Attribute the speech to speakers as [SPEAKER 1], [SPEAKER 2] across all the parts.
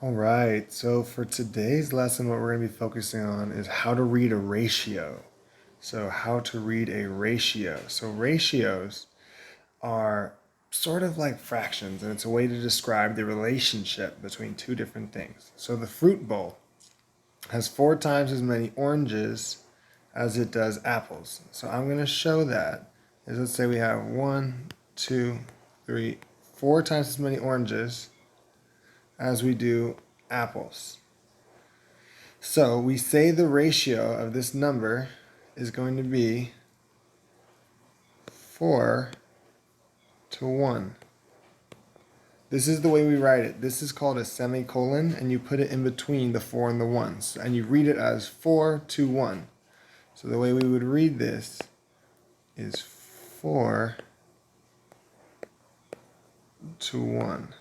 [SPEAKER 1] All right, so for today's lesson, what we're going to be focusing on is how to read a ratio. So, how to read a ratio. So, ratios are sort of like fractions, and it's a way to describe the relationship between two different things. So, the fruit bowl has 4 times as many oranges as it does apples. So, I'm going to show that. Let's say we have 1, 2, 3, 4 times as many oranges as we do apples. So we say the ratio of this number is going to be 4 to 1. This is the way we write it. This is called a semicolon, and you put it in between the 4 and the 1s, and you read it as 4 to 1. So the way we would read this is 4 to 1.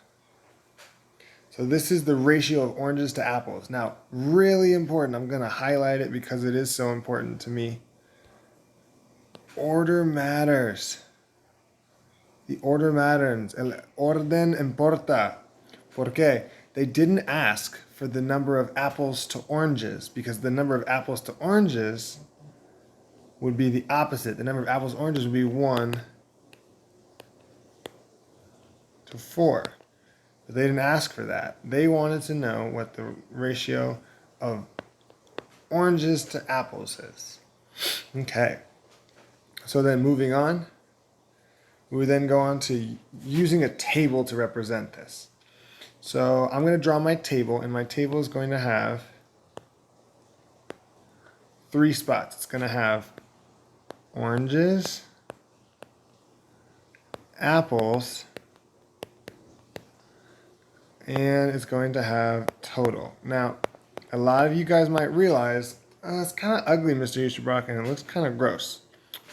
[SPEAKER 1] So this is the ratio of oranges to apples. Now, really important, I'm going to highlight it because it is so important to me. Order matters. The order matters. El orden importa. Porque they didn't ask for the number of apples to oranges, because the number of apples to oranges would be the opposite. The number of apples to oranges would be 1 to 4. But they didn't ask for that. They wanted to know what the ratio of oranges to apples is. Okay. So then moving on, we would then go on to using a table to represent this. So I'm going to draw my table, and my table is going to have 3 spots. It's going to have oranges, apples, and it's going to have total. Now, a lot of you guys might realize, oh, it's kind of ugly, Mr. Easterbrock, and it looks kind of gross.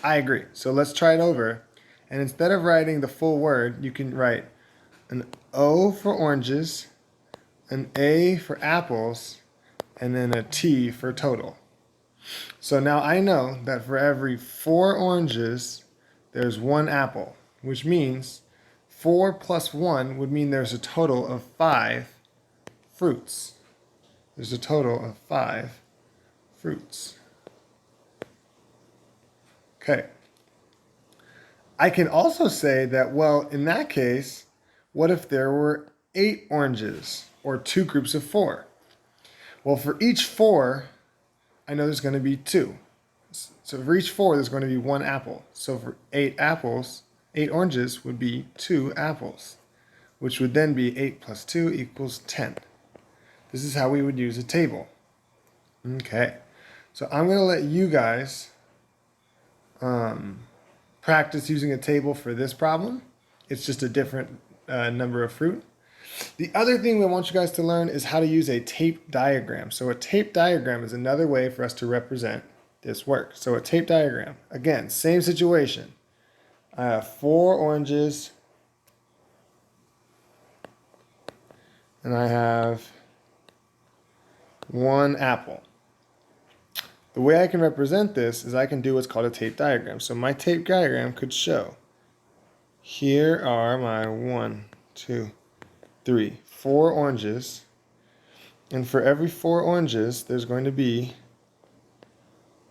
[SPEAKER 1] I agree. So let's try it over. And instead of writing the full word, you can write an O for oranges, an A for apples, and then a T for total. So now I know that for every 4 oranges, there's 1 apple, which means 4 plus 1 would mean there's a total of 5 fruits. There's a total of 5 fruits. Okay. I can also say that, well, in that case, what if there were 8 oranges, or 2 groups of 4? Well, for each 4, I know there's going to be 2. So for each 4, there's going to be 1 apple. So for 8 apples, 8 oranges would be 2 apples, which would then be 8 plus 2 equals 10. This is how we would use a table. Okay, so I'm going to let you guys practice using a table for this problem. It's just a different number of fruit. The other thing we want you guys to learn is how to use a tape diagram. So a tape diagram is another way for us to represent this work. So a tape diagram, again, same situation. I have 4 oranges, and I have 1 apple. The way I can represent this is I can do what's called a tape diagram. So my tape diagram could show, here are my 1, 2, 3, 4 oranges, and for every 4 oranges, there's going to be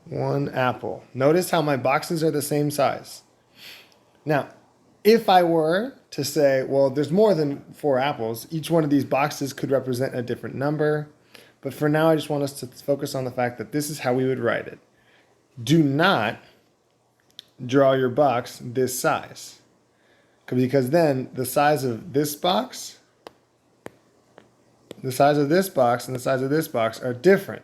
[SPEAKER 1] 1 apple. Notice how my boxes are the same size. Now, if I were to say, well, there's more than 4 apples, each one of these boxes could represent a different number. But for now, I just want us to focus on the fact that this is how we would write it. Do not draw your box this size, because then the size of this box, the size of this box, and the size of this box are different.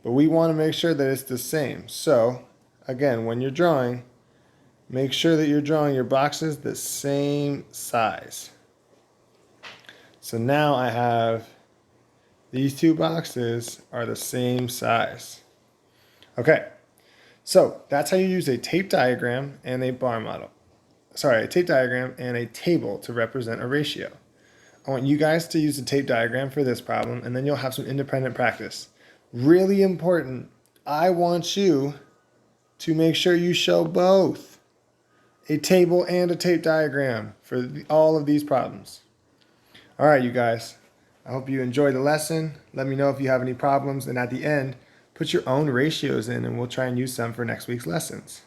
[SPEAKER 1] But we want to make sure that it's the same. So, again, when you're drawing, make sure that you're drawing your boxes the same size. So now I have these 2 boxes are the same size. Okay, so that's how you use a tape diagram and a bar model. Sorry, a tape diagram and a table to represent a ratio. I want you guys to use the tape diagram for this problem, and then you'll have some independent practice. Really important, I want you to make sure you show both a table and a tape diagram for all of these problems. All right, you guys. I hope you enjoyed the lesson. Let me know if you have any problems, and at the end, put your own ratios in and we'll try and use some for next week's lessons.